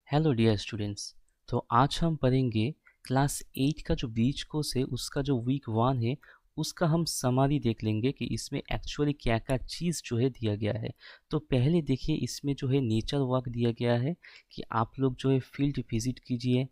Hello dear students. तो आज हम पढ़ेंगे क्लास 8 का जो बीज कोर्स है उसका जो वीक 1 है उसका हम समरी देख लेंगे कि इसमें एक्चुअली क्या क्या चीज़ जो है दिया गया है। तो पहले देखिए इसमें जो है नेचर वॉक दिया गया है कि आप लोग जो है फील्ड विजिट कीजिए,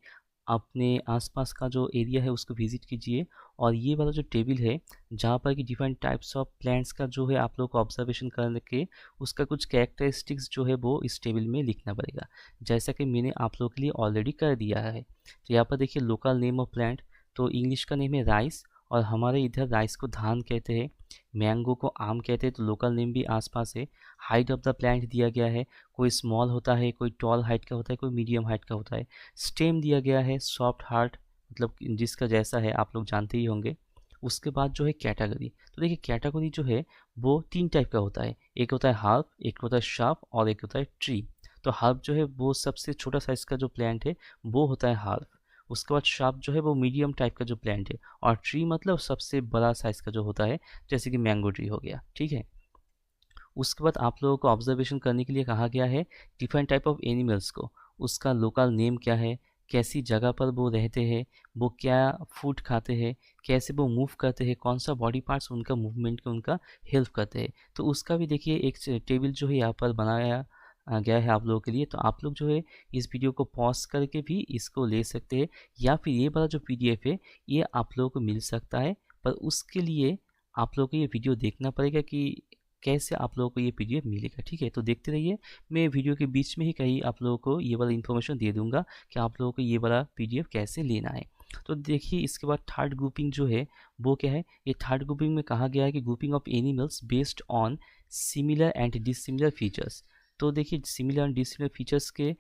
अपने आसपास का जो एरिया है उसको विजिट कीजिए। और ये वाला जो टेबल है जहाँ पर कि डिफरेंट टाइप्स ऑफ प्लांट्स का जो है आप लोग को ऑब्जर्वेशन करके उसका कुछ कैरेक्टरिस्टिक्स जो है वो इस टेबल में लिखना पड़ेगा, जैसा कि मैंने आप लोगों के लिए ऑलरेडी कर दिया है। तो यहाँ पर देखिए लोकल नेम ऑफ प्लांट, तो इंग्लिश का नेम है राइस और हमारे इधर राइस को धान कहते हैं, मैंगो को आम कहते हैं, तो लोकल नेम भी आसपास है। हाइट ऑफ द प्लांट दिया गया है, कोई स्मॉल होता है, कोई टॉल हाइट का होता है, कोई मीडियम हाइट का होता है। स्टेम दिया गया है सॉफ्ट हार्ट, मतलब जिसका जैसा है आप लोग जानते ही होंगे। उसके बाद जो है कैटेगरी, तो देखिए कैटेगरी जो है वो 3 टाइप का होता है, एक होता है हर्ब, एक होता है श्रब और एक होता है ट्री। तो हर्ब जो है वो सबसे छोटा साइज का जो प्लांट है वो होता है हर्ब। उसके बाद श्रब जो है वो मीडियम टाइप का जो प्लांट है, और ट्री मतलब सबसे बड़ा साइज का जो होता है, जैसे कि मैंगो ट्री हो गया, ठीक है। उसके बाद आप लोगों को ऑब्जर्वेशन करने के लिए कहा गया है डिफरेंट टाइप ऑफ एनिमल्स को, उसका लोकल नेम क्या है, कैसी जगह पर वो रहते हैं, वो क्या फूड खाते हैं, कैसे वो मूव करते हैं, कौन सा बॉडी पार्ट्स उनका मूवमेंट के उनका हेल्प करते हैं। तो उसका भी देखिए एक टेबल जो है यहाँ पर बनाया गया है आप लोगों के लिए। तो आप लोग जो है इस वीडियो को पॉज करके भी इसको ले सकते हैं, या फिर ये वाला जो पीडीएफ है ये आप लोगों को मिल सकता है। पर उसके लिए आप लोगों को ये वीडियो देखना पड़ेगा कि कैसे आप लोगों को ये पीडीएफ मिलेगा, ठीक है। तो देखते रहिए, मैं वीडियो के बीच में ही कहीं आप लोगों को ये वाला इन्फॉर्मेशन दे दूंगा कि आप लोगों को ये वाला पीडीएफ कैसे लेना है। तो देखिए इसके बाद थर्ड ग्रुपिंग जो है वो क्या है, ये थर्ड ग्रुपिंग में कहा गया है कि grouping of animals based on similar and dissimilar features. तो देखिए सिमिलर एंड डिसिमिलर फीचर्स के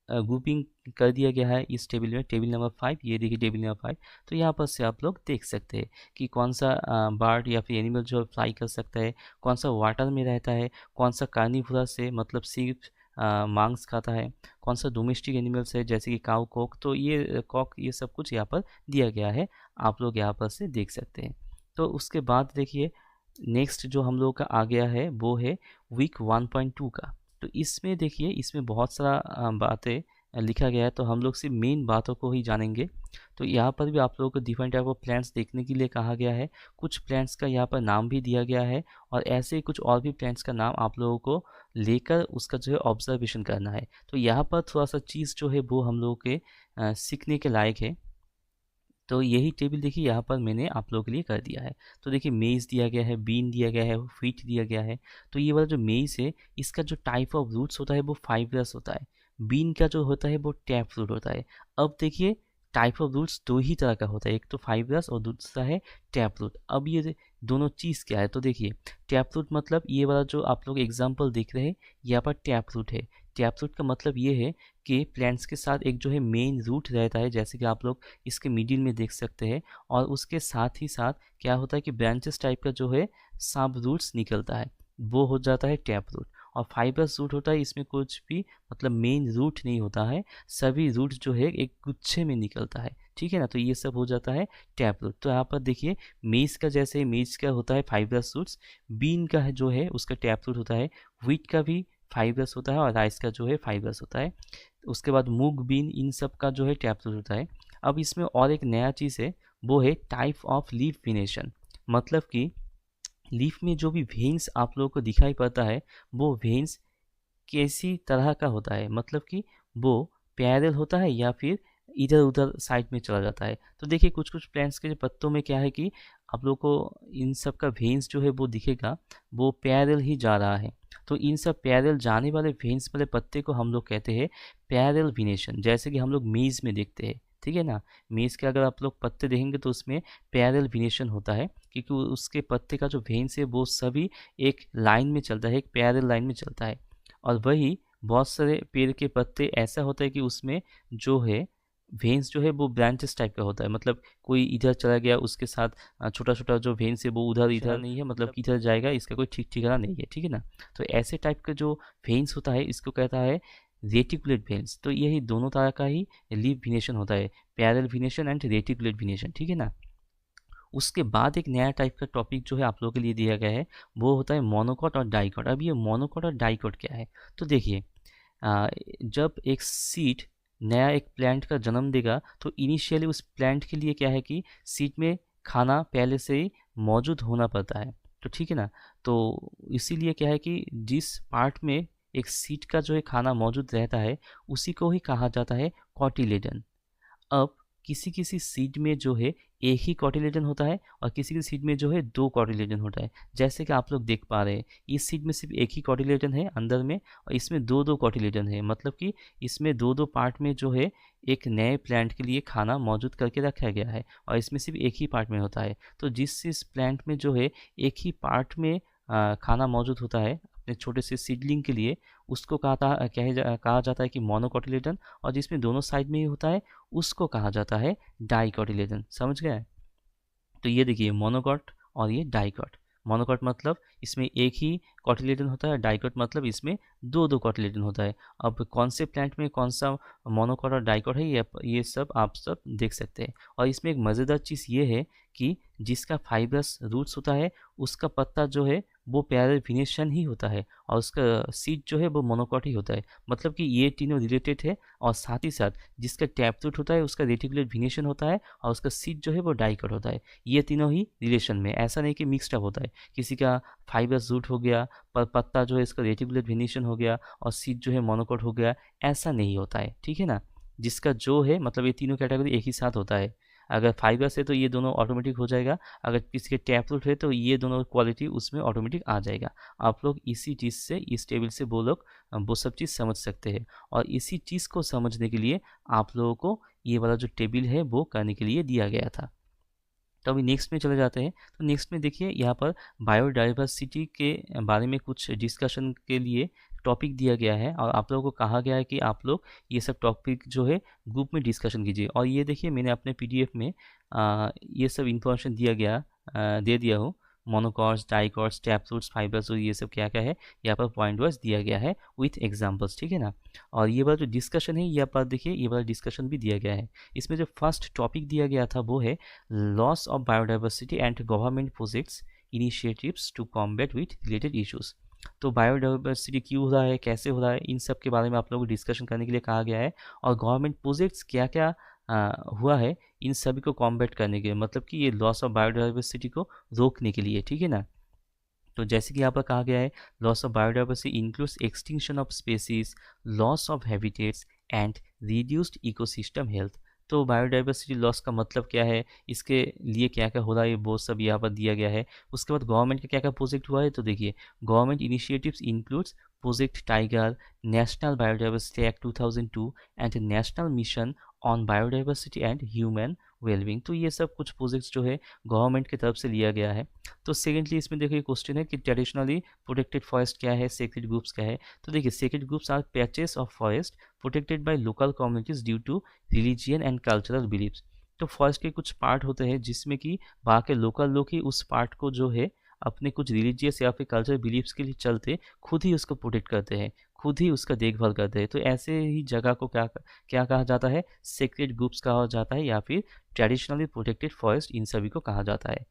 ग्रुपिंग कर दिया गया है इस टेबल में, टेबल नंबर 5, ये देखिए टेबल नंबर 5। तो यहाँ पर से आप लोग देख सकते हैं कि कौन सा बर्ड या फिर एनिमल जो फ्लाई कर सकता है, कौन सा वाटर में रहता है, कौन सा कार्निवोरस है मतलब सिर्फ मांस खाता है, कौन सा डोमेस्टिक एनिमल्स है जैसे कि काऊ कॉक, तो ये कॉक ये सब कुछ यहाँ पर दिया गया है, आप लोग यहाँ पर से देख सकते हैं। तो उसके बाद देखिए नेक्स्ट जो हम लोग का आ गया है वो है वीक 1.2 का। तो इसमें देखिए इसमें बहुत सारा बातें लिखा गया है, तो हम लोग सिर्फ मेन बातों को ही जानेंगे। तो यहाँ पर भी आप लोगों को डिफरेंट टाइप ऑफ प्लांट्स देखने के लिए कहा गया है, कुछ प्लांट्स का यहाँ पर नाम भी दिया गया है, और ऐसे ही कुछ और भी प्लांट्स का नाम आप लोगों को लेकर उसका जो है ऑब्जर्वेशन करना है। तो यहाँ पर थोड़ा सा चीज़ जो है वो हम लोगों के सीखने के लायक है। तो यही टेबल देखिए यहाँ पर मैंने आप लोगों के लिए कर दिया है। तो देखिए मेज़ दिया गया है, बीन दिया गया है, व्हीट दिया गया है। तो ये वाला जो मेज़ है इसका जो टाइप ऑफ रूट्स होता है वो फाइब्रस होता है, बीन का जो होता है वो टैप रूट होता है। अब देखिए टाइप ऑफ रूट्स दो ही तरह का होता है, एक तो फाइब्रस और दूसरा है टैप रूट। अब ये दोनों चीज़ क्या है, तो देखिए टैप रूट मतलब ये वाला जो आप लोग एग्जाम्पल देख रहे हैं यहाँ पर टैप रूट है। टैप रूट का मतलब ये है कि प्लांट्स के साथ एक जो है मेन रूट रहता है, जैसे कि आप लोग इसके मिडिल में देख सकते हैं, और उसके साथ ही साथ क्या होता है कि ब्रांचेस टाइप का जो है सब रूट्स निकलता है, वो हो जाता है टैप रूट। और फाइबरस रूट होता है, इसमें कुछ भी मतलब मेन रूट नहीं होता है, सभी रूट जो है एक गुच्छे में निकलता है, ठीक है ना। तो ये सब हो जाता है टैप रूट। तो यहाँ पर देखिए मेज का जैसे मेज का होता है फाइबरस रूट्स, बीन का जो है उसका टैप रूट होता है, व्हीट का भी फाइबरस होता है, और राइस का जो है फाइबरस होता है। उसके बाद मूंग बीन इन सब का जो है टैप रूट होता है। अब इसमें और एक नया चीज़ है, वो है टाइप ऑफ लीफ वेनेशन। मतलब कि लीफ में जो भी वेन्स आप लोगों को दिखाई पड़ता है वो वेन्स कैसी तरह का होता है, मतलब कि वो पैरेलल होता है या फिर इधर उधर साइड में चला जाता है। तो देखिए कुछ कुछ प्लांट्स के जो पत्तों में क्या है कि आप लोग को इन सब का वेन्स जो है वो दिखेगा, वो पैरेलल ही जा रहा है। तो इन सब पैरेलल जाने वाले वेन्स वाले पत्ते को हम लोग कहते हैं पैरेलल वेनेशन, जैसे कि हम लोग मेज में देखते हैं, ठीक है ना। मेज के अगर आप लोग पत्ते देखेंगे तो उसमें पैरेलल वेनेशन होता है, क्योंकि उसके पत्ते का जो वेन्स है वो सभी एक लाइन में चलता है, एक पैरेलल लाइन में चलता है। और वही बहुत सारे पेड़ के पत्ते ऐसा होता है कि उसमें जो है वेन्स जो है वो ब्रांचेस टाइप का होता है, मतलब कोई इधर चला गया उसके साथ छोटा छोटा जो वेन्स है वो उधर इधर नहीं है, मतलब किधर जाएगा इसका कोई ठीक ठिकाना नहीं है, ठीक है ना। तो ऐसे टाइप का जो वेन्स होता है इसको कहता है रेटिकुलेट वेन्स। तो यही दोनों तरह का ही लीफ वेनेशन होता है, parallel venation and reticulate venation, ठीक है ना। उसके बाद एक नया टाइप का टॉपिक जो है आप लोगों के लिए दिया गया है, वो होता है मोनोकॉट और डाइकॉट। अब ये मोनोकॉट और डाइकॉट क्या है, तो देखिए जब एक सीड नया एक प्लांट का जन्म देगा तो इनिशियली उस प्लांट के लिए क्या है कि सीड में खाना पहले से ही मौजूद होना पड़ता है। तो ठीक है ना। तो इसीलिए क्या है कि जिस पार्ट में एक सीड का जो है खाना मौजूद रहता है उसी को ही कहा जाता है कॉटिलेडन। अब किसी किसी सीड में जो है एक ही कॉटिलेडन होता है और किसी किसी सीड में जो है दो कॉटिलेडन होता है। जैसे कि आप लोग देख पा रहे हैं इस सीड में सिर्फ एक ही कॉटिलेडन है अंदर में और इसमें दो दो कॉटिलेडन है, मतलब कि इसमें दो दो पार्ट में जो है एक नए प्लांट के लिए खाना मौजूद करके रखा गया है और इसमें सिर्फ एक ही पार्ट में होता है। तो जिस प्लांट में जो है एक ही पार्ट में खाना मौजूद होता है अपने छोटे से सीडलिंग के लिए, उसको कहा जाता है कि मोनोकॉटिलेडन। और जिसमें दोनों साइड में ही होता है उसको कहा जाता है डाइकॉटिलेडन। समझ गए। तो ये देखिए मोनोकॉट और ये डाइकॉट। मोनोकॉट मतलब इसमें एक ही कॉटिलेडन होता है, डाइकॉट मतलब इसमें दो दो कॉटिलेडन होता है। अब कौन से प्लांट में कौन सा मोनोकॉट और डाइकॉट है ये सब आप सब देख सकते हैं। और इसमें एक मज़ेदार चीज़ ये है कि जिसका फाइब्रस रूट्स होता है उसका पत्ता जो है वो पैराफिनेशन ही होता है और उसका सीड जो है वो मोनोकॉट ही होता है। मतलब कि ये तीनों रिलेटेड है और साथ ही साथ जिसका टैप रूट होता है उसका रेटिकुलेट विनेशन होता है और उसका सीड जो है वो डाइकॉट होता है। ये तीनों ही रिलेशन में, ऐसा नहीं कि मिक्सड अप होता है। किसी का फाइबरस रूट हो गया पर पत्ता जो है इसका रेटिकुलेट विनेशन हो गया और सीड जो है मोनोकॉट हो गया, ऐसा नहीं होता है। ठीक है ना। जिसका जो है मतलब ये तीनों कैटेगरी एक ही साथ होता है। अगर फाइबर्स है तो ये दोनों ऑटोमेटिक हो जाएगा, अगर किसी के टैप रूट है तो ये दोनों क्वालिटी उसमें ऑटोमेटिक आ जाएगा। आप लोग इसी चीज़ से इस टेबल से वो सब चीज़ समझ सकते हैं। और इसी चीज़ को समझने के लिए आप लोगों को ये वाला जो टेबल है वो करने के लिए दिया गया था। तो अभी नेक्स्ट में चले जाते हैं। तो नेक्स्ट में देखिए यहाँ पर बायोडाइवर्सिटी के बारे में कुछ डिस्कशन के लिए टॉपिक दिया गया है और आप लोगों को कहा गया है कि आप लोग ये सब टॉपिक जो है ग्रुप में डिस्कशन कीजिए। और ये देखिए मैंने अपने पीडीएफ में ये सब इंफॉर्मेशन दे दिया हूँ। मोनोकॉट्स, डाइकॉट्स, टैप्सूट्स, फाइबर्स और ये सब क्या क्या है यहाँ पर पॉइंट वाइज दिया गया है विथ एग्जाम्पल्स। ठीक है ना। और ये वाला जो डिस्कशन है यहाँ पर देखिए ये वाला डिस्कशन भी दिया गया है। इसमें जो फर्स्ट टॉपिक दिया गया था वो है loss of biodiversity and government projects initiatives to combat with related issues. तो बायोडाइवर्सिटी क्यों हो रहा है, कैसे हो रहा है, इन सब के बारे में आप लोगों को डिस्कशन करने के लिए कहा गया है। और गवर्नमेंट प्रोजेक्ट्स क्या क्या हुआ है इन सभी को कॉम्बैट करने के लिए, मतलब कि ये लॉस ऑफ बायोडाइवर्सिटी को रोकने के लिए। ठीक है ना। तो जैसे कि यहाँ पर कहा गया है loss of biodiversity includes extinction of species, loss of habitats and reduced ecosystem health. तो बायोडाइवर्सिटी लॉस का मतलब क्या है, इसके लिए क्या क्या हो रहा है, वो सब यहाँ पर दिया गया है। उसके बाद गवर्नमेंट का क्या क्या प्रोजेक्ट हुआ है, तो देखिए government initiatives includes project tiger, national biodiversity act 2002 and national mission on biodiversity and human wellbeing. तो ये सब कुछ प्रोजेक्ट्स जो है गवर्नमेंट की तरफ से लिया गया है। तो सेकेंडली इसमें देखिए क्वेश्चन है कि ट्रेडिशनली प्रोटेक्टेड फॉरेस्ट क्या है, सेक्रेड ग्रुप्स क्या है। तो देखिए sacred groups are patches of forest protected by local communities due to religion and cultural believes. तो फॉरेस्ट के कुछ पार्ट होते हैं जिसमें कि वहाँ के लोकल लोग ही उस पार्ट को जो है अपने कुछ रिलीजियस या फिर कल्चरल बिलीव्स के लिए चलते खुद ही उसको प्रोटेक्ट करते हैं, खुद ही उसका देखभाल करते हैं। तो ऐसे ही जगह को क्या क्या कहा जाता है, सेक्रेड ग्रुप्स कहा जाता है या फिर ट्रेडिशनली प्रोटेक्टेड फॉरेस्ट, इन सभी को कहा जाता है।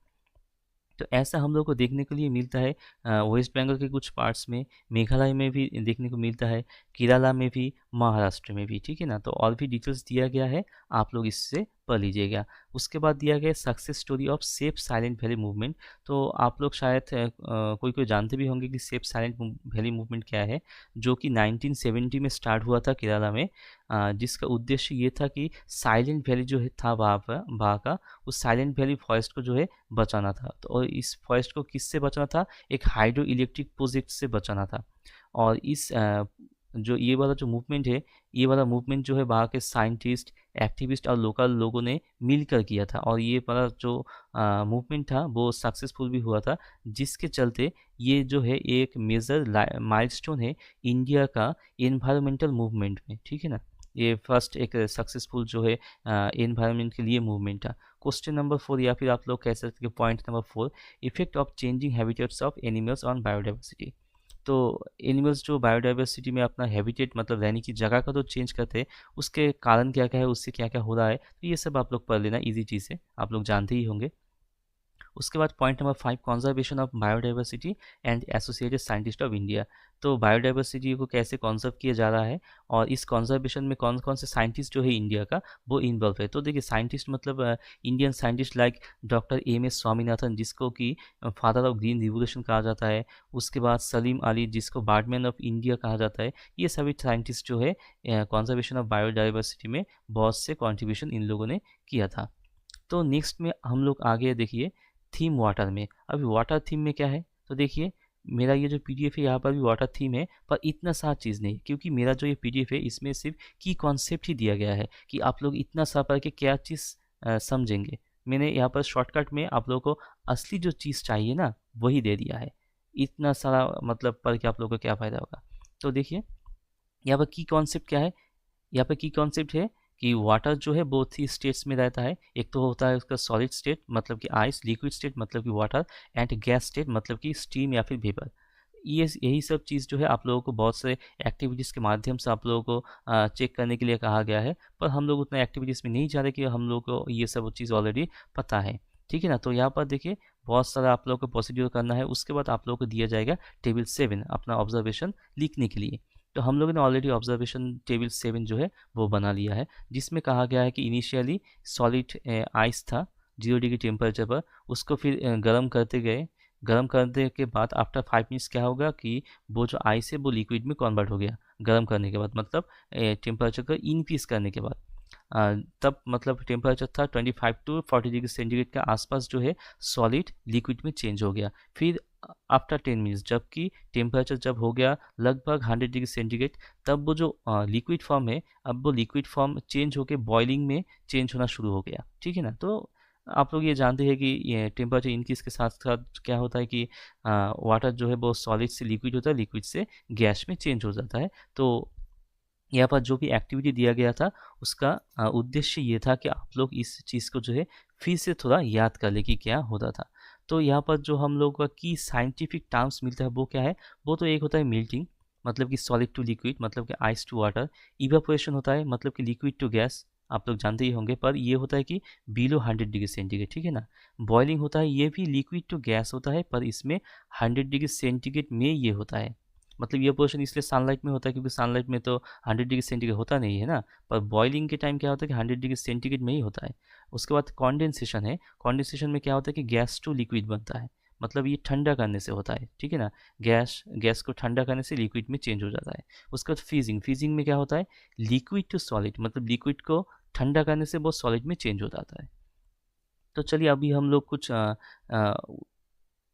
तो ऐसा हम लोग को देखने के लिए मिलता है वेस्ट बंगाल के कुछ पार्ट्स में, मेघालय में भी देखने को मिलता है, केरला में भी, महाराष्ट्र में भी। ठीक है ना। तो और भी डिटेल्स दिया गया है, आप लोग इससे पढ़ लीजिएगा। उसके बाद दिया गया success story of safe silent valley movement. तो आप लोग शायद कोई कोई जानते भी होंगे कि सेफ साइलेंट वैली मूवमेंट क्या है, जो कि 1970 में स्टार्ट हुआ था केरला में। जिसका उद्देश्य ये था कि साइलेंट वैली जो है था वहाँ का उस साइलेंट वैली फॉरेस्ट को जो है बचाना था। तो और इस फॉरेस्ट को किससे बचाना था, एक हाइड्रो इलेक्ट्रिक प्रोजेक्ट से बचाना था। और इस जो ये वाला जो मूवमेंट है, ये वाला मूवमेंट जो है वहाँ के साइंटिस्ट, एक्टिविस्ट और लोकल लोगों ने मिलकर किया था। और ये वाला जो मूवमेंट था वो सक्सेसफुल भी हुआ था, जिसके चलते ये जो है एक मेजर माइलस्टोन है इंडिया का इन्वायरमेंटल मूवमेंट में। ठीक है ना। ये फर्स्ट एक सक्सेसफुल जो है इन्वायरमेंट के लिए मूवमेंट था। क्वेश्चन नंबर 4 या फिर आप लोग कह सकते हैं point number 4, effect of changing habitats of animals on biodiversity. तो एनिमल्स जो बायोडाइवर्सिटी में अपना हैबिटेट मतलब रहने की जगह का तो चेंज करते हैं, उसके कारण क्या क्या है, उससे क्या क्या हो रहा है, तो ये सब आप लोग पढ़ लेना, इजी चीज़ है, आप लोग जानते ही होंगे। उसके बाद point number 5, conservation of biodiversity and associated scientist of India. तो बायोडाइवर्सिटी को कैसे कंजर्व किया जा रहा है और इस कंजर्वेशन में कौन कौन से साइंटिस्ट जो है इंडिया का वो इन्वॉल्व है। तो देखिए साइंटिस्ट मतलब Indian scientist like doctor M S. Swaminathan, जिसको कि फादर ऑफ ग्रीन रिवोल्यूशन कहा जाता है। उसके बाद सलीम अली, जिसको बार्डमैन ऑफ इंडिया कहा जाता है। ये सभी साइंटिस्ट जो है कंजर्वेशन ऑफ बायोडाइवर्सिटी में बहुत से कॉन्ट्रीब्यूशन इन लोगों ने किया था। तो नेक्स्ट में हम लोग आगे देखिए थीम वाटर में। अभी वाटर थीम में क्या है, तो देखिए मेरा ये जो पीडीएफ है यहाँ पर भी वाटर थीम है, पर इतना सा चीज़ नहीं, क्योंकि मेरा जो ये पीडीएफ है इसमें सिर्फ की कॉन्सेप्ट ही दिया गया है कि आप लोग इतना सा पढ़ के क्या चीज़ समझेंगे। मैंने यहाँ पर शॉर्टकट में आप लोगों को असली जो चीज़ चाहिए ना वही दे दिया है। इतना सारा मतलब पढ़ के आप लोगों को क्या फ़ायदा होगा। तो देखिए यहाँ पर की कॉन्सेप्ट क्या है, यहाँ पे की कॉन्सेप्ट है कि वाटर जो है बोथ ही स्टेट्स में रहता है। एक तो होता है उसका सॉलिड स्टेट मतलब कि आइस, लिक्विड स्टेट मतलब कि वाटर, एंड गैस स्टेट मतलब कि स्टीम या फिर वेपर। ये यही सब चीज़ जो है आप लोगों को बहुत से एक्टिविटीज़ के माध्यम से आप लोगों को चेक करने के लिए कहा गया है, पर हम लोग उतना एक्टिविटीज़ में नहीं जा रहे कि हम लोग को ये सब चीज़ ऑलरेडी पता है। ठीक है ना। तो यहाँ पर देखिए बहुत सारा आप लोगों को प्रोसीड्यूर करना है। उसके बाद आप लोगों को दिया जाएगा टेबल 7 अपना ऑब्जर्वेशन लिखने के लिए। तो हम लोगों ने ऑलरेडी ऑब्जर्वेशन टेबल 7 जो है वो बना लिया है, जिसमें कहा गया है कि इनिशियली सॉलिड आइस था 0 डिग्री टेम्परेचर पर, उसको फिर गर्म करते गए। गर्म करने के बाद आफ्टर 5 मिनट्स क्या होगा कि वो जो आइस है वो लिक्विड में कन्वर्ट हो गया गर्म करने के बाद, मतलब टेम्परेचर को इंक्रीज करने के बाद। तब मतलब टेम्परेचर था 25 टू 40 डिग्री सेंटीग्रेड के आसपास जो है सॉलिड लिक्विड में चेंज हो गया। फिर आफ्टर 10 मिनट्स जबकि टेम्परेचर जब हो गया लगभग 100 डिग्री सेंटीग्रेड, तब वो जो लिक्विड फॉर्म है अब वो लिक्विड फॉर्म चेंज होकर बॉइलिंग में चेंज होना शुरू हो गया। ठीक है ना। तो आप लोग ये जानते हैं कि ये टेम्परेचर इंक्रीज के साथ साथ क्या होता है कि वाटर जो है वो सॉलिड से लिक्विड होता है, लिक्विड से गैस में चेंज हो जाता है। तो यहाँ पर जो भी एक्टिविटी दिया गया था उसका उद्देश्य ये था कि आप लोग इस चीज़ को जो है फिर से थोड़ा याद कर ले कि क्या होता था। तो यहाँ पर जो हम लोग का की साइंटिफिक टर्म्स मिलता है वो क्या है, वो तो एक होता है मेल्टिंग मतलब कि सॉलिड टू लिक्विड मतलब कि आइस टू वाटर। इवेपोरेशन होता है मतलब कि लिक्विड टू गैस, आप लोग जानते ही होंगे, पर ये होता है कि बिलो 100 डिग्री सेंटीग्रेड। ठीक है ना। बॉइलिंग होता है, ये भी लिक्विड टू गैस होता है, पर इसमें 100 डिग्री सेंटीग्रेड में ये होता है। मतलब ये पोर्शन इसलिए सनलाइट में होता है क्योंकि सनलाइट में तो 100 डिग्री सेंटीग्रेड होता नहीं है ना, पर बॉइलिंग के टाइम क्या होता है कि 100 डिग्री सेंटीग्रेड में ही होता है। उसके बाद कॉन्डेंसेशन है। कॉन्डेंसेशन में क्या होता है कि गैस टू लिक्विड बनता है, मतलब ये ठंडा करने से होता है। ठीक है ना। गैस को ठंडा करने से लिक्विड में चेंज हो जाता है। उसके बाद फ्रीजिंग। फ्रीजिंग में क्या होता है लिक्विड टू सॉलिड, मतलब लिक्विड को ठंडा करने से वो सॉलिड में चेंज हो जाता है। तो चलिए अभी हम लोग कुछ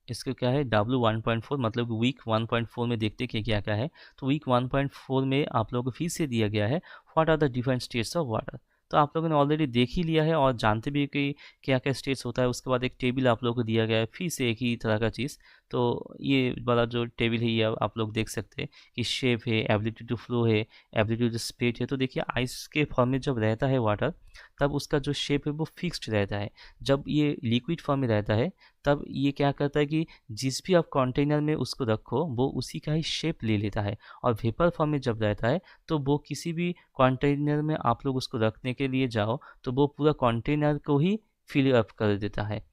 इसका क्या है W1.4 मतलब वीक 1.4 में देखते हैं कि क्या क्या है। तो वीक 1.4 में आप लोगों को फिर से दिया गया है what are the different states of water. तो आप लोगों ने ऑलरेडी देख ही लिया है और जानते भी कि क्या क्या स्टेट्स होता है। उसके बाद एक टेबल आप लोगों को दिया गया है फिर से एक ही तरह का चीज़। तो ये वाला जो टेबल है ये आप लोग देख सकते हैं कि शेप है, एबिलिटी टू फ्लो है, एबिलिटी टू स्प्रेड है। तो देखिए आइस के फॉर्म में जब रहता है वाटर तब उसका जो शेप है वो फिक्स्ड रहता है। जब ये लिक्विड फॉर्म में रहता है तब ये क्या करता है कि जिस भी आप कंटेनर में उसको रखो वो उसी का ही शेप ले लेता है। और वेपर फॉर्म में जब रहता है तो वो किसी भी कंटेनर में आप लोग उसको रखने के लिए जाओ तो वो पूरा कंटेनर को ही फिल अप कर देता है।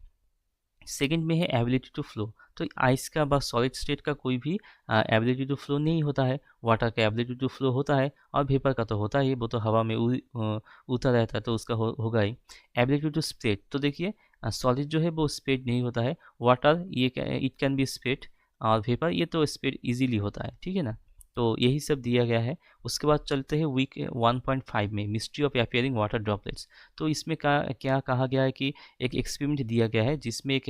सेकंड में है एबिलिटी टू फ्लो। तो आइस का बस सॉलिड स्टेट का कोई भी एबिलिटी टू फ्लो नहीं होता है। वाटर का एबिलिटी टू फ्लो होता है और वेपर का तो होता ही, वो तो हवा में उड़ता रहता है तो उसका होगा ही। एबिलिटी टू स्प्रेड, तो देखिए सॉलिड जो है वो स्प्रेड नहीं होता है। वाटर ये इट कैन बी स्प्रेड, और वेपर ये तो स्प्रेड इजीली होता है। ठीक है ना। तो यही सब दिया गया है। उसके बाद चलते हैं वीक 1.5 में mystery of appearing water droplets. तो इसमें क्या कहा गया है कि एक एक्सपेरिमेंट दिया गया है जिसमें एक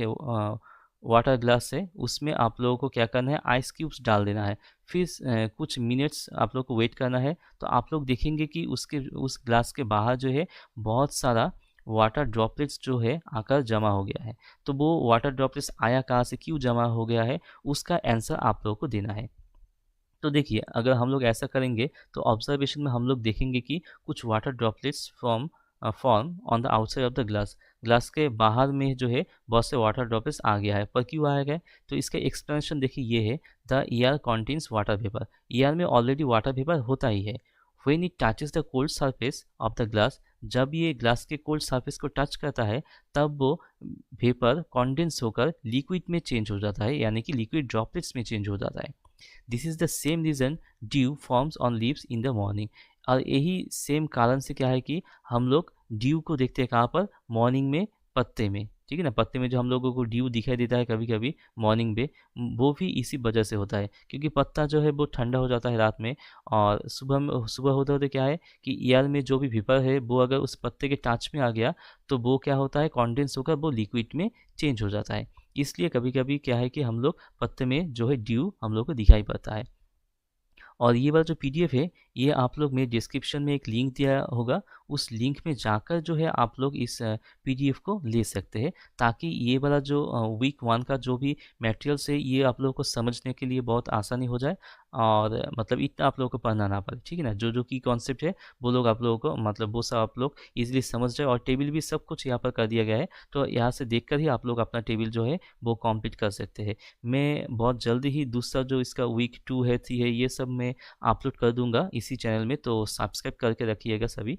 वाटर ग्लास है, उसमें आप लोगों को क्या करना है आइस क्यूब्स डाल देना है। फिर कुछ मिनट्स आप लोग को वेट करना है। तो आप लोग देखेंगे कि उस ग्लास के बाहर जो है बहुत सारा वाटर ड्रॉपलेट्स जो है आकर जमा हो गया है। तो वो वाटर ड्रॉपलेट्स आया कहाँ से, क्यों जमा हो गया है, उसका आंसर आप लोगों को देना है। तो देखिए अगर हम लोग ऐसा करेंगे तो ऑब्जर्वेशन में हम लोग देखेंगे कि कुछ water droplets form on the outside of the glass. Glass के बाहर में जो है बहुत से वाटर ड्रॉपलेट्स आ गया है, पर क्यों आया गया। तो इसका एक्सप्लेनेशन देखिए ये है the air contains water vapour. Air में ऑलरेडी वाटर वेपर होता ही है। When it touches the cold surface of the glass, जब ये ग्लास के कोल्ड सरफेस को टच करता है तब वो वेपर कॉन्डेंस होकर लिक्विड में चेंज हो जाता है, यानी कि लिक्विड ड्रॉपलेट्स में चेंज हो जाता है। This is the same reason due forms on leaves in the morning. और यही सेम कारण से क्या है कि हम लोग ड्यू को देखते हैं कहाँ पर, मॉर्निंग में पत्ते में, ठीक है ना। पत्ते में जो हम लोगों को ड्यू दिखाई देता है कभी कभी मॉर्निंग में, वो भी इसी वजह से होता है, क्योंकि पत्ता जो है वो ठंडा हो जाता है रात में, और सुबह में, सुबह होते होते क्या है कि एयर में जो भी वेपर है वो अगर उस पत्ते के टच में आ गया तो वो क्या होता है, कॉन्डेंस होकर वो लिक्विड में चेंज हो जाता है। इसलिए कभी कभी क्या है कि हम लोग पत्ते में जो है ड्यू हम लोग को दिखाई पड़ता है। और ये वाला जो पीडीएफ है ये आप लोग मेरे डिस्क्रिप्शन में एक लिंक दिया होगा, उस लिंक में जाकर जो है आप लोग इस पीडीएफ को ले सकते हैं, ताकि ये वाला जो वीक 1 का जो भी मटेरियल्स है ये आप लोगों को समझने के लिए बहुत आसानी हो जाए, और मतलब इतना आप लोगों को पढ़ना ना पड़े, ठीक है ना। जो जो की कॉन्सेप्ट है वो लोग आप लोगों को मतलब वो सब आप लोग इजीली समझ जाए, और टेबल भी सब कुछ यहाँ पर कर दिया गया है, तो यहाँ से देखकर ही आप लोग अपना टेबल जो है वो कंप्लीट कर सकते हैं। मैं बहुत जल्दी ही दूसरा जो इसका वीक 2 है 3 है ये सब मैं अपलोड कर दूंगा इसी चैनल में, तो सब्सक्राइब करके रखिएगा सभी।